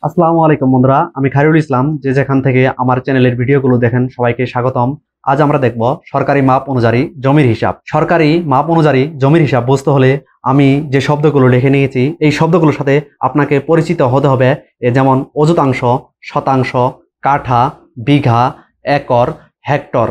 আসসালামু আলাইকুম বন্ধুরা, আমি খায়রুল ইসলাম। যে যেখান থেকে আমার চ্যানেলের ভিডিওগুলো দেখেন সবাইকে স্বাগতম। আজ আমরা দেখব সরকারি মাপ অনুযায়ী জমির হিসাব। সরকারি মাপ অনুযায়ী জমির হিসাব বুঝতে হলে আমি যে শব্দগুলো লিখে নিয়েছি এই শব্দগুলোর সাথে আপনাকে পরিচিত হতে হবে। যেমন অযুতাংশ, শতাংশ, কাঠা, বিঘা, একর, হেক্টর।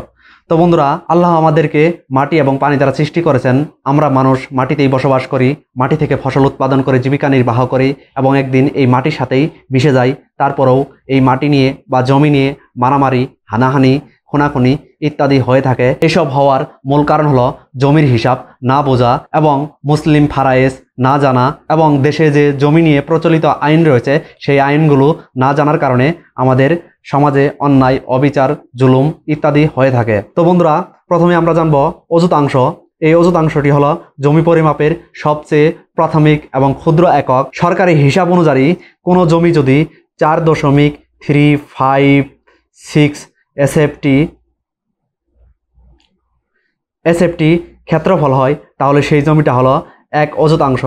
তো বন্ধুরা, আল্লাহ আমাদেরকে মাটি এবং পানি দ্বারা সৃষ্টি করেছেন। আমরা মানুষ মাটিতেই বসবাস করি, মাটি থেকে ফসল উৎপাদন করে জীবিকা নির্বাহ করি এবং একদিন এই মাটির সাথেই মিশে যাই। তারপরেও এই মাটি নিয়ে বা জমি নিয়ে মারামারি, হানাহানি, খুনাখুনি ইত্যাদি হয়ে থাকে। এসব হওয়ার মূল কারণ হলো জমির হিসাব না বোঝা এবং মুসলিম ফারায়েজ না জানা, এবং দেশে যে জমি নিয়ে প্রচলিত আইন রয়েছে সেই আইনগুলো না জানার কারণে আমাদের সমাজে অন্যায়, অবিচার, জুলুম ইত্যাদি হয়ে থাকে। তো বন্ধুরা, প্রথমে আমরা জানব অযুতাংশ। এই অযুতাংশটি হলো জমি পরিমাপের সবচেয়ে প্রাথমিক এবং ক্ষুদ্র একক। সরকারি হিসাব অনুযায়ী কোনো জমি যদি 4.356 এসএফটি ক্ষেত্রফল হয়, তাহলে সেই জমিটা হলো এক অযুতাংশ।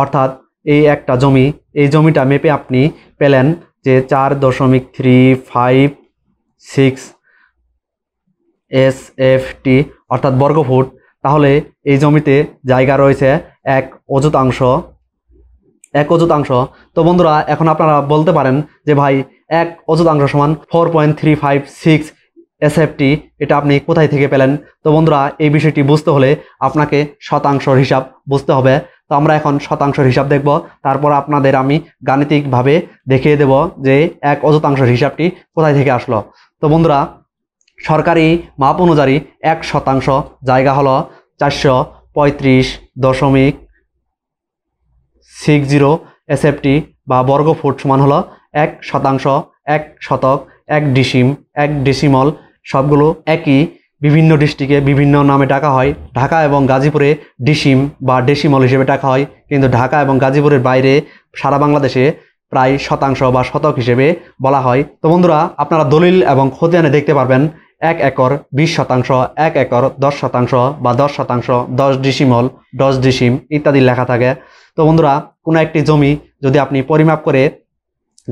অর্থাৎ এই একটা জমি, এই জমিটা মেপে আপনি পেলেন যে 4.356 এসএফটি অর্থাৎ বর্গফুট। তাহলে এই জমিতে জায়গা রয়েছে এক অযুতাংশ। তো বন্ধুরা, এখন আপনারা বলতে পারেন যে ভাই, এক অযুতাংশ সমান 4.356 এসএফটি, এটা আপনি কোথায় থেকে পেলেন? তো বন্ধুরা, এই বিষয়টি বুঝতে হলে আপনাকে শতাংশের হিসাব বুঝতে হবে। তো আমরা এখন শতাংশের হিসাব দেখব, তারপর আপনাদের আমি গাণিতিকভাবে দেখিয়ে দেব যে এক অযুতাংশের হিসাবটি কোথায় থেকে আসলো। তো বন্ধুরা, সরকারি মাপ অনুযায়ী 1% জায়গা হলো 435.60 এসএফটি বা বর্গফুট, সমান হলো 1%, 1 শতক, 1 ডিসিম, 1 ডেসিমল। সবগুলো একই, বিভিন্ন ডিস্ট্রিক্টে বিভিন্ন নামে ডাকা হয়। ঢাকা এবং গাজীপুরে ডিসিম বা ডেসিমল হিসেবে ডাকা হয়, কিন্তু ঢাকা এবং গাজীপুরের বাইরে সারা বাংলাদেশে প্রায় শতাংশ বা শতক হিসেবে বলা হয়। তো বন্ধুরা, আপনারা দলিল এবং খতিয়ানে দেখতে পারবেন 1 একর 20%, 1 একর 10% বা 10%, 10 ডিসিমল, 10 ডিসিম ইত্যাদি লেখা থাকে। তো বন্ধুরা, কোনো একটি জমি যদি আপনি পরিমাপ করে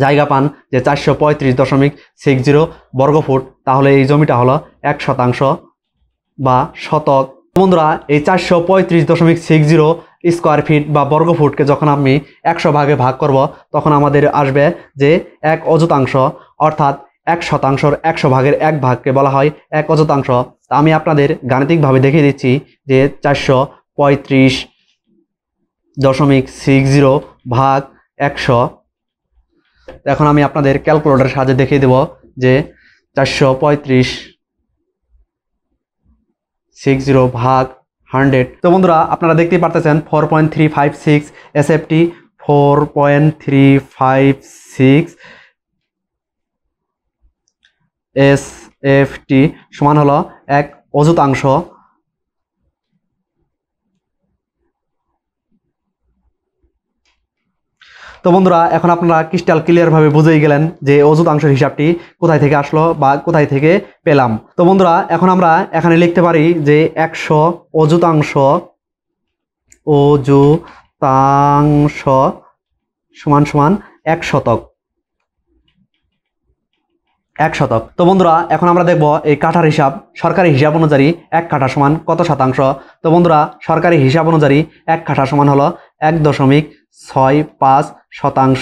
জায়গা পান যে 435.60 বর্গফুট, তাহলে এই জমিটা হলো 1% বা শতক। বন্ধুরা, এই 435.60 স্কোয়ার ফিট বা বর্গফুটকে যখন আমি 100 ভাগে ভাগ করব, তখন আমাদের আসবে যে এক অযুতাংশ। অর্থাৎ 1%, 100 ভাগের 1 ভাগকে বলা হয় এক অযুতাংশ। তা আমি আপনাদের গাণিতিকভাবে দেখিয়ে দিচ্ছি যে 435.60 ভাগ 100। এখন আমি আপনাদের ক্যালকুলেটরের সাহায্যে দেখিয়ে দেব যে 435.60 ভাগ 100। তো বন্ধুরা, আপনারা দেখতেই পারতেছেন 4.356 এসএফটি, 4.356 এসএফটি সমান হলো এক অযুতাংশ। তো বন্ধুরা, এখন আপনারা ক্রিস্টাল ক্লিয়ারভাবে বুঝেই গেলেন যে অযুতাংশের হিসাবটি কোথায় থেকে আসলো বা কোথায় থেকে পেলাম। তো বন্ধুরা, এখন আমরা এখানে লিখতে পারি যে 100 অযুতাংশ সমান সমান 1 শতক। তো বন্ধুরা, এখন আমরা দেখব এই কাঠার হিসাব। সরকারি হিসাব অনুযায়ী 1 কাঠা সমান কত শতাংশ? তো বন্ধুরা, সরকারি হিসাব অনুযায়ী 1 কাঠা সমান হলো 1.65 শতাংশ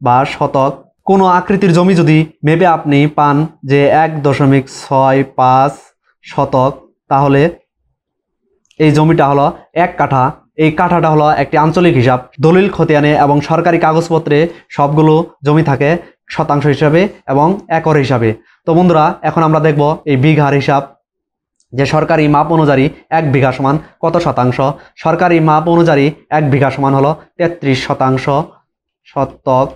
বা শতক। কোনো আকৃতির জমি যদি মেপে আপনি পান যে 1.65 শতক, তাহলে এই জমিটা হলো 1 কাঠা। এই কাঠাটা হলো একটি আঞ্চলিক হিসাব। দলিল খতিয়ানে এবং সরকারি কাগজপত্রে সবগুলো জমি থাকে শতাংশ হিসাবে এবং একর হিসাবে। তো বন্ধুরা, এখন আমরা দেখব এই বিঘার হিসাব, যে সরকারি মাপ অনুযায়ী 1 বিঘা সমান কত শতাংশ। সরকারি মাপ অনুযায়ী 1 বিঘা সমান হলো 33 শতাংশ শতক।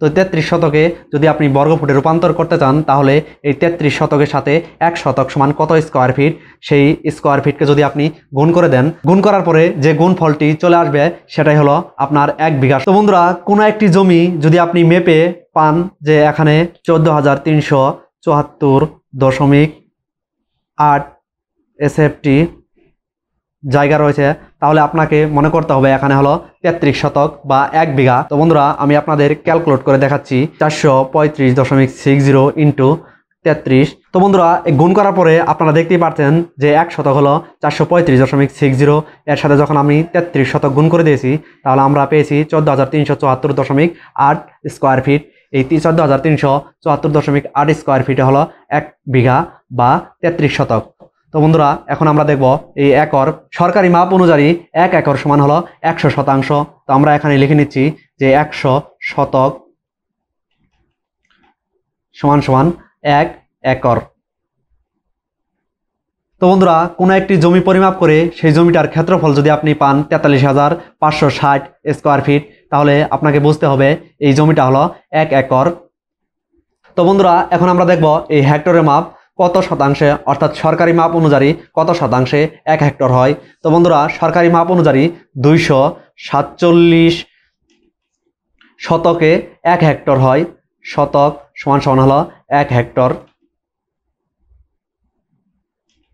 তো 33 শতকে যদি আপনি বর্গফুটে রূপান্তর করতে চান, তাহলে এই 33 শতকের সাথে 1 শতক সমান কত স্কোয়ার ফিট, সেই স্কোয়ার ফিটকে যদি আপনি গুণ করে দেন, গুণ করার পরে যে গুণফলটি চলে আসবে সেটাই হলো আপনার 1 বিঘা। তো বন্ধুরা, কোনো একটি জমি যদি আপনি মেপে পান যে এখানে 14,374.8 এসএফটি জায়গা রয়েছে, তাহলে আপনাকে মনে করতে হবে এখানে হলো 33 শতক বা 1 বিঘা। তো বন্ধুরা আমি আপনাদের ক্যালকুলেট করে দেখাচ্ছি 435.60 ইন্টু 33। তো বন্ধুরা গুণ করার পরে আপনারা দেখতেই পাচ্ছেন যে 1 শতক হলো 435.60, এর সাথে যখন আমি 33 শতক গুণ করে দিয়েছি তাহলে আমরা পেয়েছি 14,374.8 স্কোয়ার ফিট। এই 14,374.8 স্কোয়ার ফিটে হলো 1 বিঘা বা 33 শতক। তো বন্ধুরা এখন আমরা দেখব এই একর সরকারি মাপ অনুযায়ী 1 একর সমান হলো 100 শতাংশ। তো আমরা এখানে লিখে নিচ্ছি যে 100 শতক সমান সমান 1 একর। তো বন্ধুরা কোনো একটি জমি পরিমাপ করে সেই জমিটার ক্ষেত্রফল যদি আপনি পান 43,560 স্কোয়ার ফিট, তাহলে আপনাকে বুঝতে হবে এই জমিটা হলো 1 একর। তো বন্ধুরা এখন আমরা দেখব এই হেক্টরের মাপ কত শতাংশে, অর্থাৎ সরকারি মাপ অনুযায়ী কত শতাংশে 1 হেক্টর হয়। তো বন্ধুরা সরকারি মাপ অনুযায়ী 247 শতকে 1 হেক্টর হয়। শতক সমান সমান হলো 1 হেক্টর।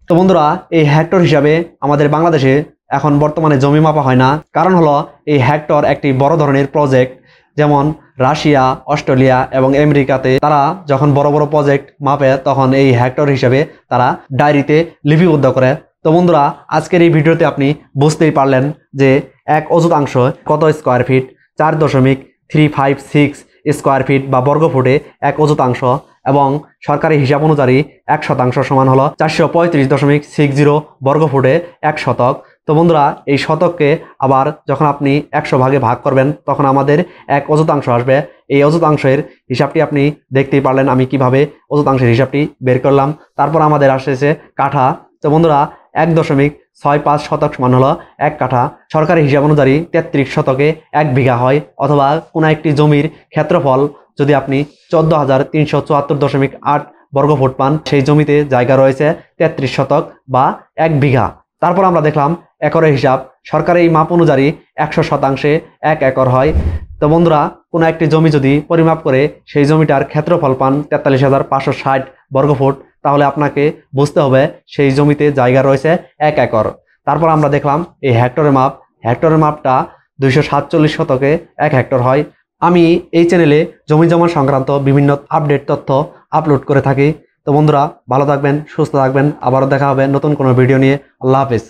তো বন্ধুরা এই হেক্টর হিসাবে আমাদের বাংলাদেশে এখন বর্তমানে জমি মাপা হয় না, কারণ হলো এই হেক্টর একটি বড় ধরনের প্রজেক্ট। যেমন রাশিয়া, অস্ট্রেলিয়া এবং আমেরিকাতে তারা যখন বড় বড় প্রজেক্ট মাপে তখন এই হেক্টর হিসাবে তারা ডায়েরিতে লিপিবদ্ধ করে। তো বন্ধুরা আজকের এই ভিডিওতে আপনি বুঝতেই পারলেন যে এক অযুতাংশ কত স্কোয়ার ফিট, 4.356 স্কোয়ার ফিট বা বর্গ ফুটে এক অযুতাংশ, এবং সরকারি হিসাব অনুযায়ী 1 শতাংশ সমান হলো 435.60 বর্গ ফুটে 1 শতক। তো বন্ধুরা এই শতককে আবার যখন আপনি 100 ভাগে ভাগ করবেন তখন আমাদের 1 অযুতাংশ আসবে। এই অযুতাংশের হিসাবটি আপনি দেখতেই পারলেন আমি কিভাবে অযুতাংশের হিসাবটি বের করলাম। তারপর আমাদের আসছে কাঠা। তো বন্ধুরা 1.65 শতক সমান হলো 1 কাঠা। সরকারি হিসাব অনুযায়ী 33 শতকে 1 বিঘা হয়, অথবা কোনো একটি জমির ক্ষেত্রফল যদি আপনি 14,374.8 বর্গফুট পান, সেই জমিতে জায়গা রয়েছে 33 শতক বা 1 বিঘা। তারপর আমরা দেখলাম একরের হিসাব। সরকারি মাপ অনুযায়ী 100 শতাংশে 1 একর হয়। তো বন্ধুরা কোনো একটি জমি যদি পরিমাপ করে সেই জমিটার ক্ষেত্রফল পান 43,560 বর্গফুট, তাহলে আপনাকে বুঝতে হবে সেই জমিতে জায়গা রয়েছে 1 একর। তারপর আমরা দেখলাম এই হেক্টরের মাপ। হেক্টরের মাপটা 247 শতকে 1 হেক্টর হয়। আমি এই চ্যানেলে জমি জমা সংক্রান্ত বিভিন্ন আপডেট তথ্য আপলোড করে থাকি। তো বন্ধুরা ভালো থাকবেন, সুস্থ থাকবেন, আবারও দেখা হবে নতুন কোনো ভিডিও নিয়ে। আল্লাহ হাফেজ।